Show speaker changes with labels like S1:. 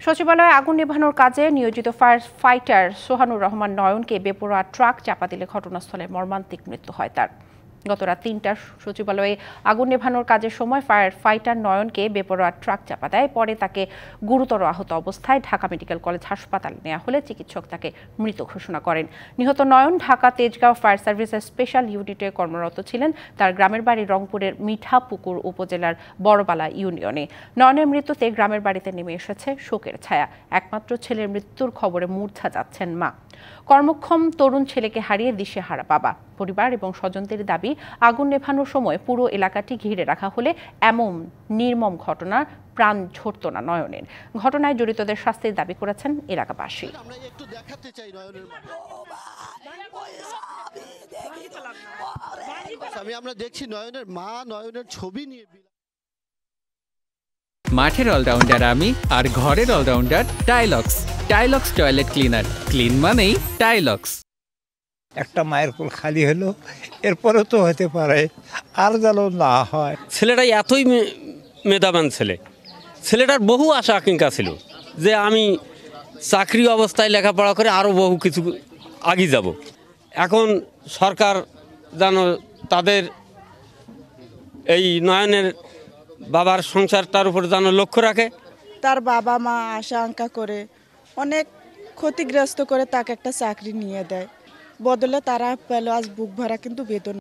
S1: সচিবালয়ে আগুন নেভানোর কাজে নিয়োজিত ফায়ার ফাইটার সোহানুর রহমান নয়নকে বেপরোয়া ট্রাক চাপা দিলে ঘটনাস্থলে মর্মান্তিক মৃত্যু হয় তার। গত রাত ৩টার সচিবালয়ে আগুন নেভানোর কাজের সময় ফায়ার ফাইটার নয়নকে বেপরোয়া ট্রাক চাপা দেয়। পরে তাকে গুরুতর আহত অবস্থায় ঢাকা মেডিকেল কলেজ হাসপাতালে নেওয়া হলে চিকিৎসক তাকে মৃত ঘোষণা করেন। নিহত নয়ন ঢাকা তেজগাঁও ফায়ার সার্ভিসের স্পেশাল ইউনিটে কর্মরত ছিলেন। তার গ্রামের বাড়ি রংপুরের মিঠাপুকুর উপজেলার বড়বালা ইউনিয়নে। নয়নের মৃত্যুতে গ্রামের বাড়িতে নেমে এসেছে শোকের ছায়া। একমাত্র ছেলের মৃত্যুর খবরে মূর্ছা যাচ্ছেন মা। কর্মক্ষম তরুণ ছেলেকে হারিয়ে দিশেহারা বাবা। পরিবার এবং স্বজনদের দাবি, আগুন নেভানোর সময় পুরো এলাকাটি ঘিরে রাখা হলে এমন নির্মম ঘটনার প্রাণ ঝরত না নয়নের। ঘটনায় জড়িতদের শাস্তির দাবি করেছেন এলাকাবাসী।
S2: আমরা দেখছি নয়নের মা নয়নের ছবি নিয়ে।
S3: মাঠের অলরাউন্ডার আমি, আর ঘরের all rounder Tylex. Tylex toilet cleaner, clean মানেই টাইলক্স।
S4: একটা মায়ের কোল খালি হলো, এরপরে তো হতে পারে আর যেন না হয়।
S5: ছেলেটাই এতই মেধাবান ছেলে, ছেলেটার বহু আশা আকাঙ্ক্ষা ছিল যে আমি চাকরি অবস্থায় লেখাপড়া করে আরও বহু কিছু এগিয়ে যাব। এখন সরকার যেন তাদের এই নয়নের বাবার সংসারটার উপর যেন লক্ষ্য রাখে।
S6: তার বাবা মা আশা আকাঙ্ক্ষা করে অনেক ক্ষতিগ্রস্ত করে তাকে একটা চাকরি নিয়ে দেয়, বদলে তারা পেল আজ বুক ভরা কিন্তু বেতন।